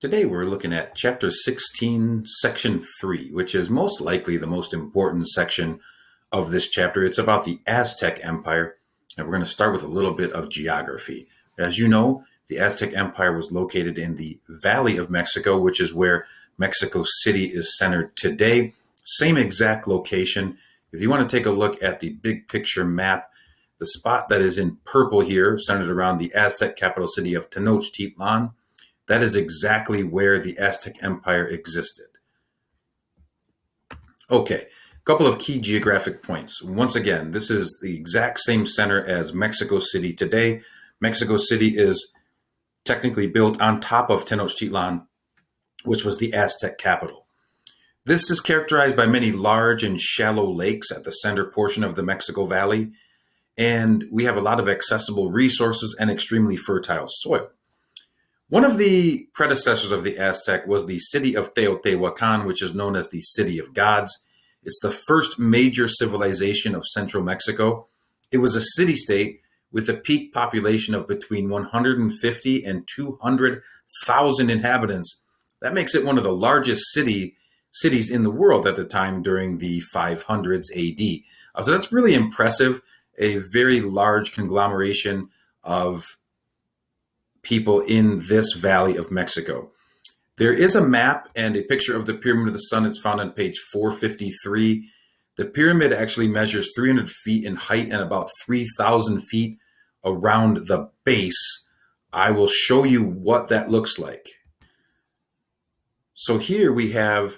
Today we're looking at Chapter 16, Section 3, which is most likely the most important section of this chapter. It's about the Aztec Empire, and we're going to start with a little bit of geography. As you know, the Aztec Empire was located in the Valley of Mexico, which is where Mexico City is centered today. Same exact location. If you want to take a look at the big picture map, the spot that is in purple here, centered around the Aztec capital city of Tenochtitlan, that is exactly where the Aztec Empire existed. Okay, a couple of key geographic points. Once again, this is the exact same center as Mexico City today. Mexico City is technically built on top of Tenochtitlan, which was the Aztec capital. This is characterized by many large and shallow lakes at the center portion of the Mexico Valley, and we have a lot of accessible resources and extremely fertile soil. One of the predecessors of the Aztec was the city of Teotihuacan, which is known as the City of Gods. It's the first major civilization of central Mexico. It was a city-state with a peak population of between 150 and 200,000 inhabitants. That makes it one of the largest cities in the world at the time during the 500s AD. So that's really impressive, a very large conglomeration of people in this Valley of Mexico. There is a map and a picture of the Pyramid of the Sun. It's found on page 453. The pyramid actually measures 300 feet in height and about 3,000 feet around the base. I will show you what that looks like. So here we have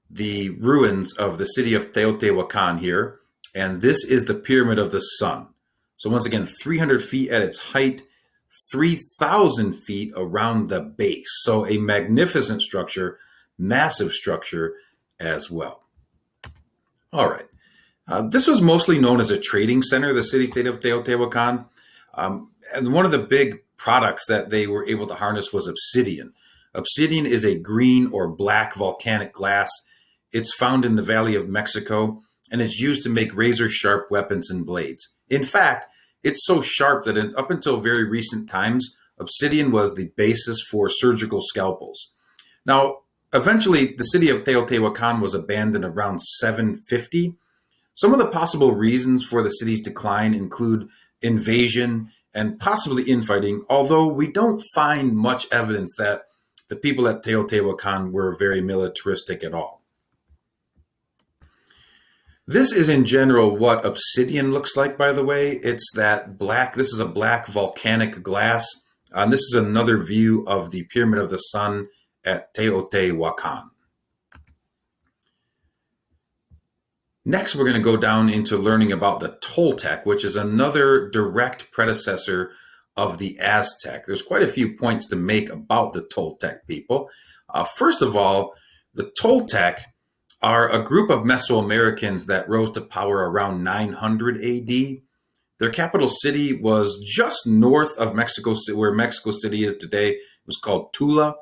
the ruins of the city of Teotihuacan here, and this is the Pyramid of the Sun. So once again, 300 feet at its height, 3,000 feet around the base. So a magnificent structure, massive structure as well. All right. This was mostly known as a trading center, the city-state of Teotihuacan. And one of the big products that they were able to harness was obsidian. Obsidian is a green or black volcanic glass. It's found in the Valley of Mexico, and it's used to make razor-sharp weapons and blades. In fact, it's so sharp that up until very recent times, obsidian was the basis for surgical scalpels. Now, eventually, the city of Teotihuacan was abandoned around 750. Some of the possible reasons for the city's decline include invasion and possibly infighting, although we don't find much evidence that the people at Teotihuacan were very militaristic at all. This is in general what obsidian looks like, by the way. It's that black, this is a black volcanic glass. This is another view of the Pyramid of the Sun at Teotihuacan. Next, we're going to go down into learning about the Toltec, which is another direct predecessor of the Aztec. There's quite a few points to make about the Toltec people. First of all, the Toltec are a group of Mesoamericans that rose to power around 900 AD. Their capital city was just north of Mexico City, where Mexico City is today. It was called Tula.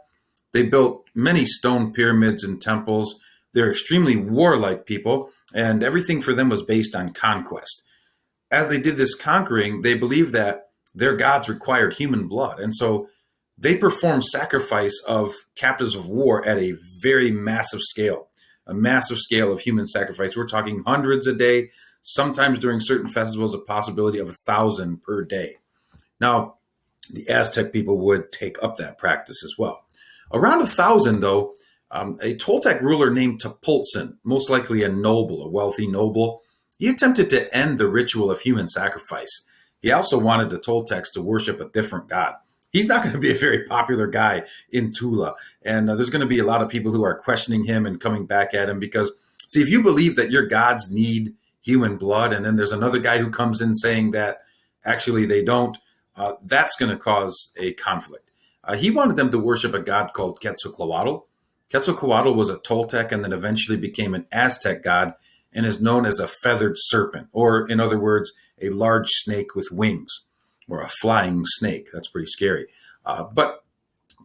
They built many stone pyramids and temples. They're extremely warlike people, and everything for them was based on conquest. As they did this conquering, they believed that their gods required human blood, and so they performed sacrifice of captives of war at a very massive scale. A massive scale of human sacrifice. We're talking hundreds a day, sometimes during certain festivals, a possibility of 1,000 per day. Now, the Aztec people would take up that practice as well. Around 1,000, though, a Toltec ruler named Tepultzin, most likely a noble, a wealthy noble, he attempted to end the ritual of human sacrifice. He also wanted the Toltecs to worship a different god. He's not going to be a very popular guy in Tula. And there's going to be a lot of people who are questioning him and coming back at him because, see, if you believe that your gods need human blood, and then there's another guy who comes in saying that actually they don't, that's going to cause a conflict. He wanted them to worship a god called Quetzalcoatl. Quetzalcoatl was a Toltec and then eventually became an Aztec god and is known as a feathered serpent, or in other words, a large snake with wings. Or a flying snake. That's pretty scary. But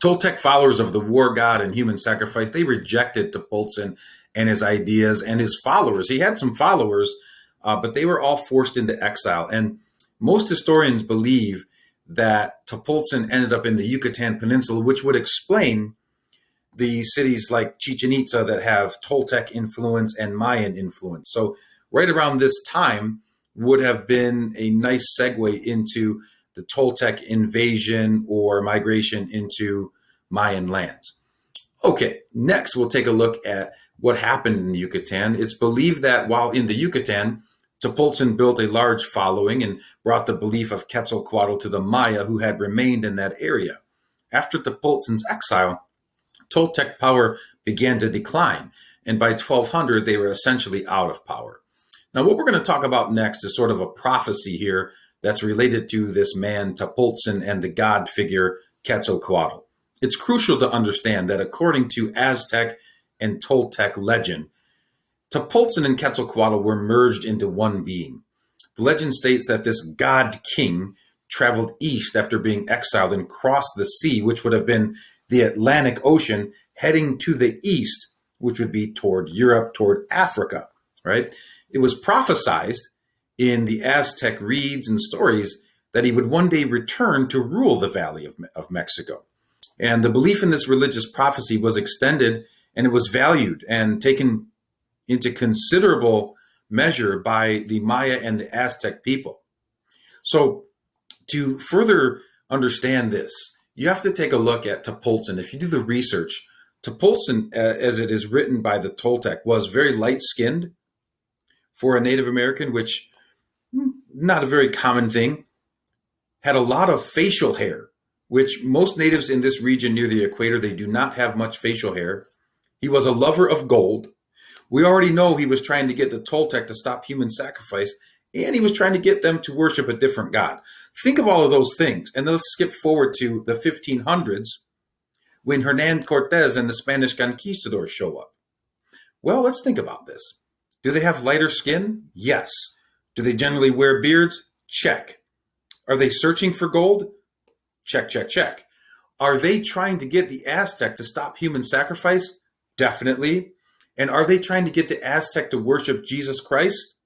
Toltec followers of the war god and human sacrifice, they rejected Tepultzin and his ideas and his followers. He had some followers, but they were all forced into exile. And most historians believe that Tepultzin ended up in the Yucatan Peninsula, which would explain the cities like Chichen Itza that have Toltec influence and Mayan influence. So right around this time would have been a nice segue into the Toltec invasion or migration into Mayan lands. Okay, next we'll take a look at what happened in the Yucatan. It's believed that while in the Yucatan, Tepoltzin built a large following and brought the belief of Quetzalcoatl to the Maya who had remained in that area. After Tepoltzin's exile, Toltec power began to decline, and by 1200 they were essentially out of power. Now what we're going to talk about next is sort of a prophecy here that's related to this man Tepoltzin and the god figure Quetzalcoatl. It's crucial to understand that according to Aztec and Toltec legend, Tepoltzin and Quetzalcoatl were merged into one being. The legend states that this god king traveled east after being exiled and crossed the sea, which would have been the Atlantic Ocean, heading to the east, which would be toward Europe, toward Africa, right? It was prophesied in the Aztec reeds and stories that he would one day return to rule the Valley of Mexico. And the belief in this religious prophecy was extended, and it was valued and taken into considerable measure by the Maya and the Aztec people. So to further understand this, you have to take a look at Tepoltzin. If you do the research, Tepoltzin, as it is written by the Toltec, was very light-skinned for a Native American, which not a very common thing. Had a lot of facial hair, which most natives in this region near the equator, they do not have much facial hair. He was a lover of gold. We already know he was trying to get the Toltec to stop human sacrifice, and he was trying to get them to worship a different god. Think of all of those things, and let's skip forward to the 1500s when Hernan Cortez and the Spanish conquistadors show up. Well, let's think about this. Do they have lighter skin? Yes. Do they generally wear beards? Check. Are they searching for gold? Check, check, check. Are they trying to get the Aztec to stop human sacrifice? Definitely. And are they trying to get the Aztec to worship Jesus Christ?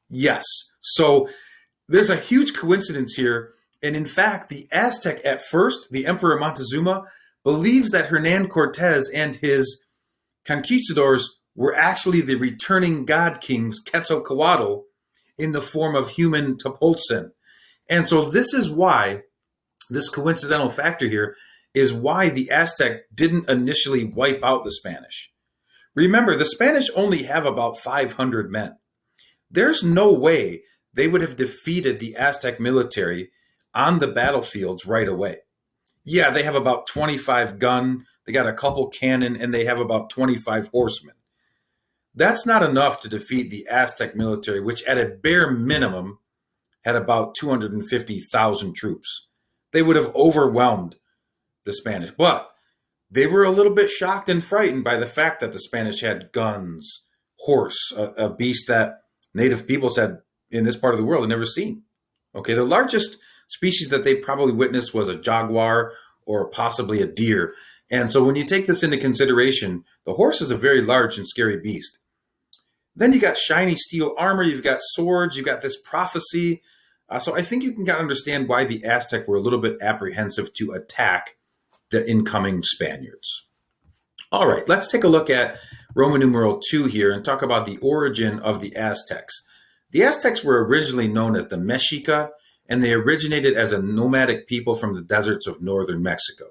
Yes. So there's a huge coincidence here. And in fact, the Aztec at first, the Emperor Montezuma, believes that Hernan Cortez and his conquistadors were actually the returning god kings Quetzalcoatl in the form of human Tepoltzin. And so this is why, this coincidental factor here, is why the Aztec didn't initially wipe out the Spanish. Remember, the Spanish only have about 500 men. There's no way they would have defeated the Aztec military on the battlefields right away. Yeah, they have about 25 gun, they got a couple cannon, and they have about 25 horsemen. That's not enough to defeat the Aztec military, which at a bare minimum had about 250,000 troops. They would have overwhelmed the Spanish, but they were a little bit shocked and frightened by the fact that the Spanish had guns, horse, a beast that native peoples had in this part of the world had never seen. Okay, the largest species that they probably witnessed was a jaguar or possibly a deer. And so when you take this into consideration, the horse is a very large and scary beast. Then you got shiny steel armor, you've got swords, you've got this prophecy. So I think you can kind of understand why the Aztec were a little bit apprehensive to attack the incoming Spaniards. All right, let's take a look at Roman numeral 2 here and talk about the origin of the Aztecs. The Aztecs were originally known as the Mexica, and they originated as a nomadic people from the deserts of northern Mexico.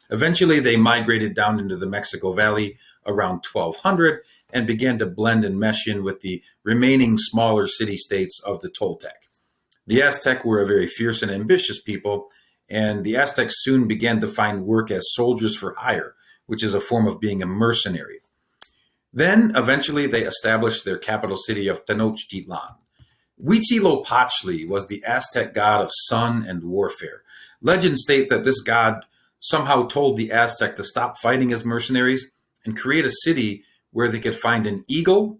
Eventually, they migrated down into the Mexico Valley around 1200 and began to blend and mesh in with the remaining smaller city-states of the Toltec. The Aztec were a very fierce and ambitious people, and the Aztecs soon began to find work as soldiers for hire, which is a form of being a mercenary. Then, eventually, they established their capital city of Tenochtitlan. Huitzilopochtli was the Aztec god of sun and warfare. Legend states that this god somehow told the Aztec to stop fighting as mercenaries and create a city where they could find an eagle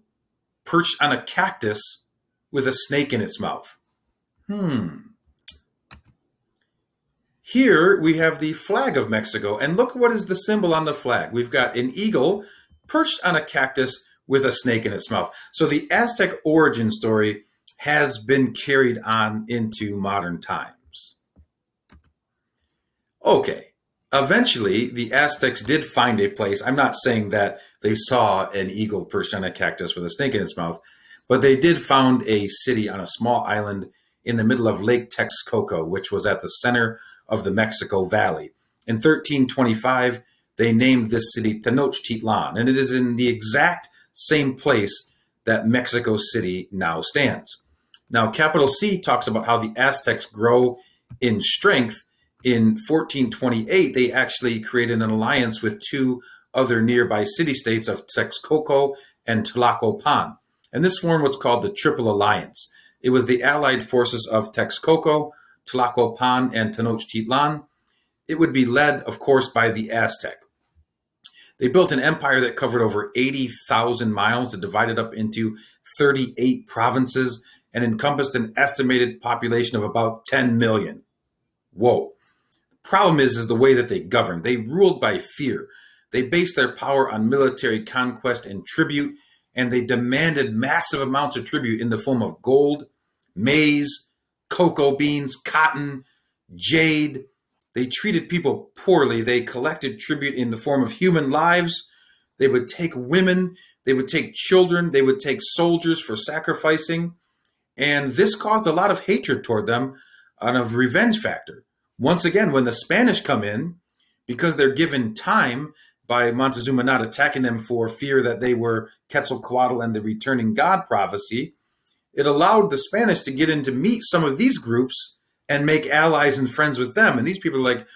perched on a cactus with a snake in its mouth. Here we have the flag of Mexico, and look what is the symbol on the flag. We've got an eagle perched on a cactus with a snake in its mouth. So the Aztec origin story has been carried on into modern times. Okay, Eventually, the Aztecs did find a place. I'm not saying that they saw an eagle perched on a cactus with a snake in its mouth, but they did found a city on a small island in the middle of Lake Texcoco, which was at the center of the Mexico Valley. In 1325, they named this city Tenochtitlan, and it is in the exact same place that Mexico City now stands. Now, capital C talks about how the Aztecs grow in strength. In 1428, they actually created an alliance with two other nearby city states of Texcoco and Tlacopan. And this formed what's called the Triple Alliance. It was the allied forces of Texcoco, Tlacopan, and Tenochtitlan. It would be led, of course, by the Aztec. They built an empire that covered over 80,000 miles, that divided up into 38 provinces, and encompassed an estimated population of about 10 million. Whoa. Problem is the way that they governed. They ruled by fear. They based their power on military conquest and tribute, and they demanded massive amounts of tribute in the form of gold, maize, cocoa beans, cotton, jade. They treated people poorly. They collected tribute in the form of human lives. They would take women. They would take children. They would take soldiers for sacrificing. And this caused a lot of hatred toward them on a revenge factor. Once again, when the Spanish come in, because they're given time by Montezuma not attacking them for fear that they were Quetzalcoatl and the returning God prophecy, it allowed the Spanish to get in to meet some of these groups and make allies and friends with them. And these people are like,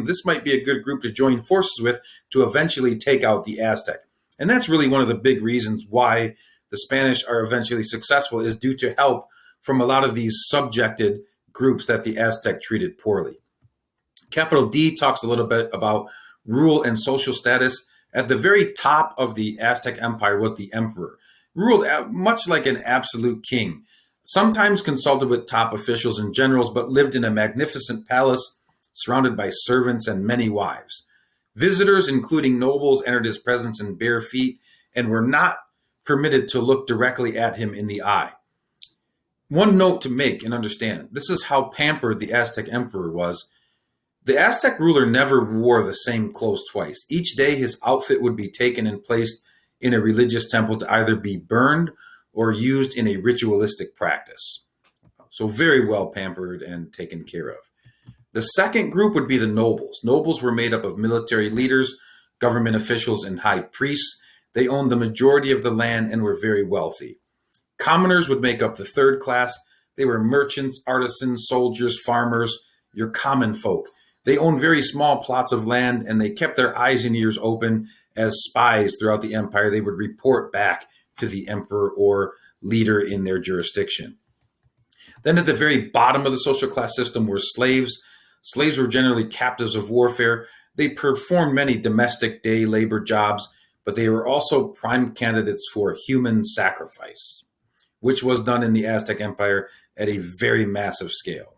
this might be a good group to join forces with to eventually take out the Aztec. And that's really one of the big reasons why the Spanish are eventually successful, is due to help from a lot of these subjected groups that the Aztec treated poorly. Capital D talks a little bit about rule and social status. At the very top of the Aztec Empire was the emperor, ruled much like an absolute king, sometimes consulted with top officials and generals, but lived in a magnificent palace surrounded by servants and many wives. Visitors, including nobles, entered his presence in bare feet and were not permitted to look directly at him in the eye. One note to make and understand, this is how pampered the Aztec emperor was. The Aztec ruler never wore the same clothes twice. Each day his outfit would be taken and placed in a religious temple to either be burned or used in a ritualistic practice. So very well pampered and taken care of. The second group would be the nobles. Nobles were made up of military leaders, government officials, and high priests. They owned the majority of the land and were very wealthy. Commoners would make up the third class. They were merchants, artisans, soldiers, farmers, your common folk. They owned very small plots of land, and they kept their eyes and ears open as spies throughout the empire. They would report back to the emperor or leader in their jurisdiction. Then at the very bottom of the social class system were slaves. Slaves were generally captives of warfare. They performed many domestic day labor jobs, but they were also prime candidates for human sacrifice, which was done in the Aztec Empire at a very massive scale.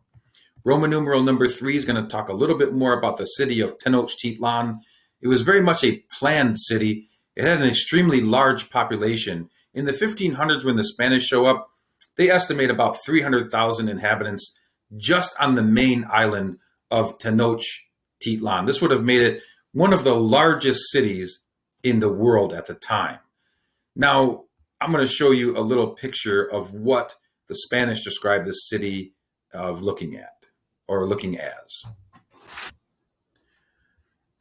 Roman numeral number 3 is going to talk a little bit more about the city of Tenochtitlan. It was very much a planned city. It had an extremely large population. In the 1500s, when the Spanish show up, they estimate about 300,000 inhabitants just on the main island of Tenochtitlan. This would have made it one of the largest cities in the world at the time. Now, I'm going to show you a little picture of what the Spanish described this city of looking at, or looking as.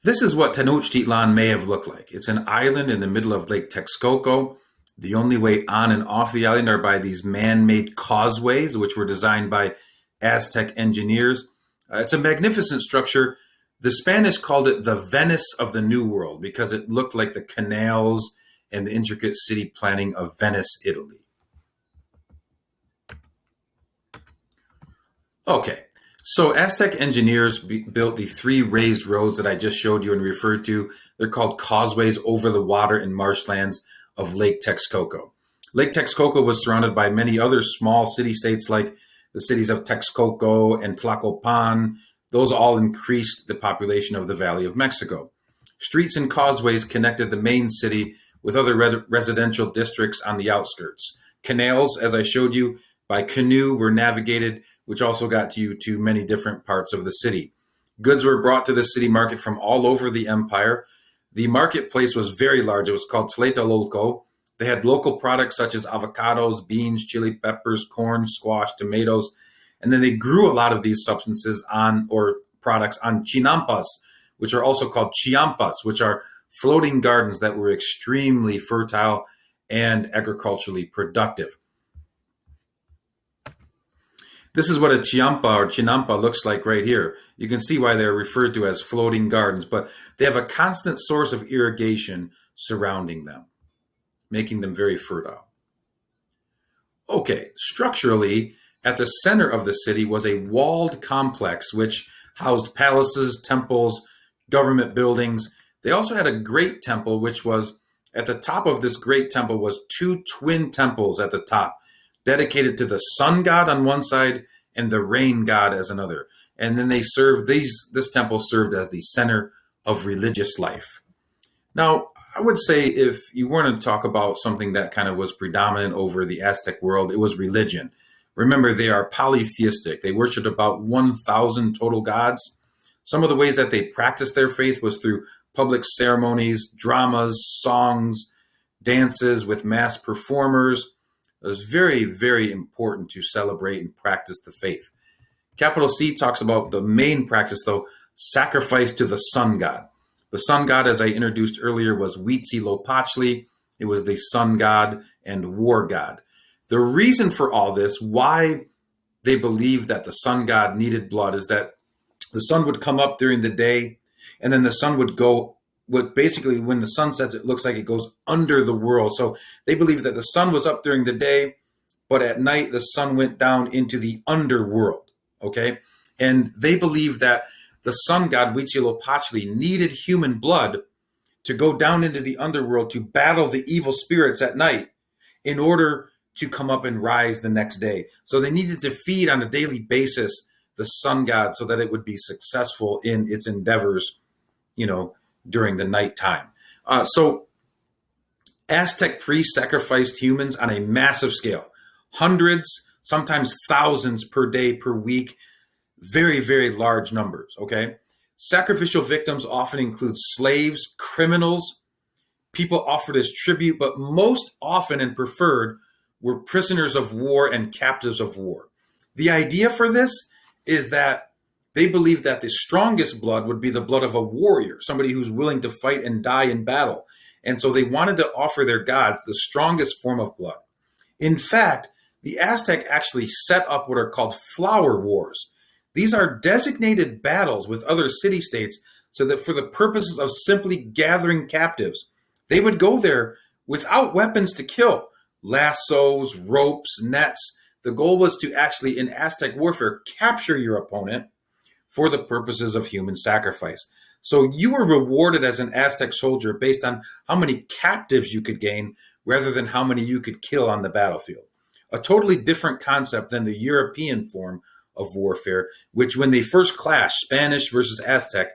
This is what Tenochtitlan may have looked like. It's an island in the middle of Lake Texcoco. The only way on and off the island are by these man-made causeways, which were designed by Aztec engineers. It's a magnificent structure. The Spanish called it the Venice of the New World because it looked like the canals and the intricate city planning of Venice, Italy. Okay, so Aztec engineers built the 3 raised roads that I just showed you and referred to. They're called causeways over the water and marshlands of Lake Texcoco. Lake Texcoco was surrounded by many other small city-states like the cities of Texcoco and Tlacopan. Those all increased the population of the Valley of Mexico. Streets and causeways connected the main city with other residential districts on the outskirts. Canals, as I showed you, by canoe were navigated, which also got you to many different parts of the city. Goods were brought to the city market from all over the empire. The marketplace was very large. It was called Tlatelolco. They had local products such as avocados, beans, chili peppers, corn, squash, tomatoes, and then they grew a lot of these substances on or products on chinampas, which are also called chiampas, which are floating gardens that were extremely fertile and agriculturally productive. This is what a chiampa or chinampa looks like right here. You can see why they're referred to as floating gardens, but they have a constant source of irrigation surrounding them, making them very fertile. Okay, structurally, at the center of the city was a walled complex which housed palaces, temples, government buildings. They also had a great temple, which was at the top of this great temple was two twin temples at the top, dedicated to the sun god on one side and the rain god as another. And then this temple served as the center of religious life. Now, I would say if you want to talk about something that kind of was predominant over the Aztec world, it was religion. Remember, they are polytheistic. They worshiped about 1,000 total gods. Some of the ways that they practiced their faith was through public ceremonies, dramas, songs, dances with mass performers. It was very, very important to celebrate and practice the faith. Capital C talks about the main practice, though, sacrifice to the sun god. The sun god, as I introduced earlier, was Huitzilopochtli. It was the sun god and war god. The reason for all this, why they believed that the sun god needed blood, is that the sun would come up during the day, and then the sun would go, basically when the sun sets, it looks like it goes under the world. So they believed that the sun was up during the day, but at night the sun went down into the underworld, okay? And they believed that the sun god, Huitzilopochtli, needed human blood to go down into the underworld to battle the evil spirits at night in order to come up and rise the next day. So they needed to feed on a daily basis the sun god so that it would be successful in its endeavors, during the nighttime. So Aztec priests sacrificed humans on a massive scale, hundreds, sometimes thousands per day, per week, very, very large numbers, okay? Sacrificial victims often include slaves, criminals, people offered as tribute, but most often and preferred were prisoners of war and captives of war. The idea for this is that they believed that the strongest blood would be the blood of a warrior, somebody who's willing to fight and die in battle. And so they wanted to offer their gods the strongest form of blood. In fact, the Aztec actually set up what are called flower wars. These are designated battles with other city-states so that for the purposes of simply gathering captives, they would go there without weapons to kill, lassos, ropes, nets. The goal was to actually, in Aztec warfare, capture your opponent for the purposes of human sacrifice. So you were rewarded as an Aztec soldier based on how many captives you could gain rather than how many you could kill on the battlefield. A totally different concept than the European form of warfare, which when they first clashed, Spanish versus Aztec,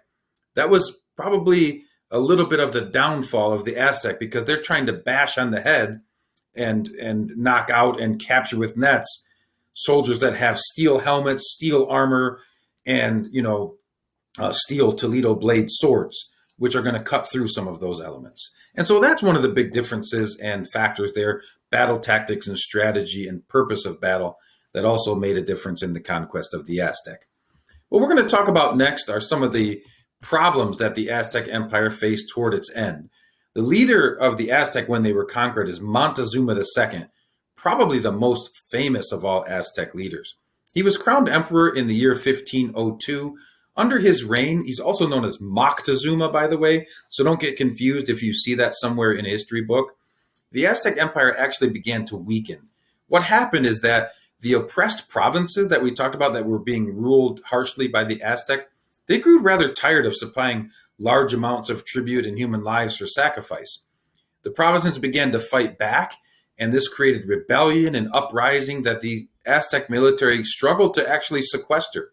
that was probably a little bit of the downfall of the Aztec because they're trying to bash on the head and knock out and capture with nets soldiers that have steel helmets, steel armor, and steel Toledo blade swords, which are going to cut through some of those elements. And so that's one of the big differences and factors there, battle tactics and strategy and purpose of battle that also made a difference in the conquest of the Aztec. What we're going to talk about next are some of the problems that the Aztec Empire faced toward its end. The leader of the Aztec when they were conquered is Montezuma II, probably the most famous of all Aztec leaders. He was crowned emperor in the year 1502. Under his reign, he's also known as Moctezuma, by the way, so don't get confused if you see that somewhere in a history book. The Aztec Empire actually began to weaken. What happened is that the oppressed provinces that we talked about that were being ruled harshly by the Aztec, they grew rather tired of supplying large amounts of tribute and human lives for sacrifice. The provinces began to fight back, and this created rebellion and uprising that the Aztec military struggled to actually sequester.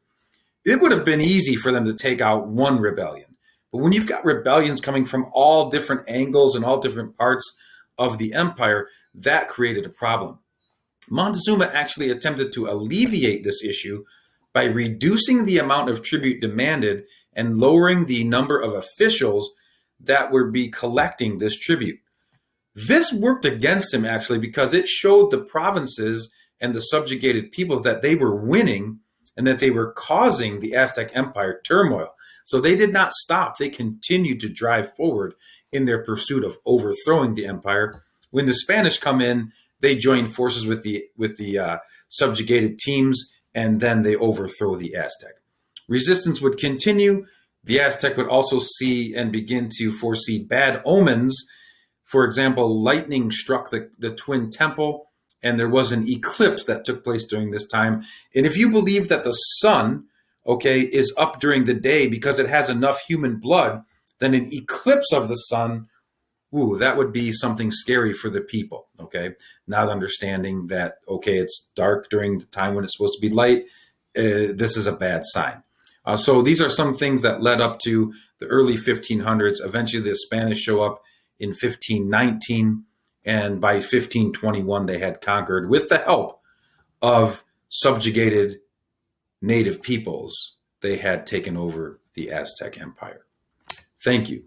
It would have been easy for them to take out one rebellion. But when you've got rebellions coming from all different angles and all different parts of the empire, that created a problem. Montezuma actually attempted to alleviate this issue by reducing the amount of tribute demanded and lowering the number of officials that would be collecting this tribute. This worked against him, actually, because it showed the provinces and the subjugated peoples that they were winning and that they were causing the Aztec Empire turmoil. So they did not stop. They continued to drive forward in their pursuit of overthrowing the empire. When the Spanish come in, they join forces with the subjugated teams, and then they overthrow the Aztec. Resistance would continue. The Aztec would also see and begin to foresee bad omens. For example, lightning struck the Twin Temple, and there was an eclipse that took place during this time. And if you believe that the sun, okay, is up during the day because it has enough human blood, then an eclipse of the sun, ooh, that would be something scary for the people, okay? Not understanding that, okay, it's dark during the time when it's supposed to be light, this is a bad sign. So these are some things that led up to the early 1500s. Eventually, the Spanish show up in 1519, and by 1521, they had conquered, with the help of subjugated native peoples, they had taken over the Aztec Empire. Thank you.